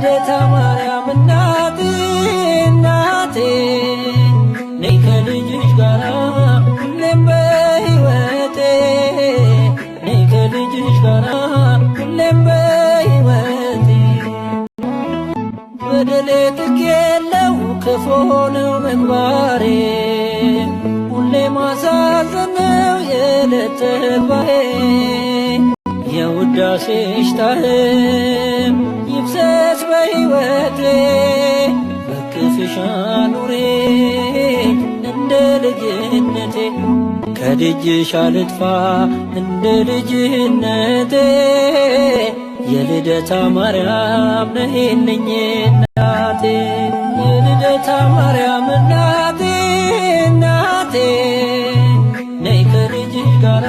የልደታ ማርያም እናቴ እናቴ ነይ ከልጅሽ ጋራ ሁሌም በሕይወቴ ነይ ከልጅሽ ጋራ ሁሌም በሕይወቴ በደሌ ጥግ የለው ክፉ ነው ምግባሬ ሁሌ ማሳዘን ነው የዕለት ተግባሬ የውዳሴሽ ጣዕም ይፍሰስ በሕይወቴ በክፍሽ አኑሬኝ እንደ ልጅነቴ ከደጅሽ አልጥፋ እንደ ልጅነቴ የልደታ ማርያም ነይልኝ እናቴ የልደታ ማርያም እናቴ እናቴ ነይ ከልጅሽ ጋራ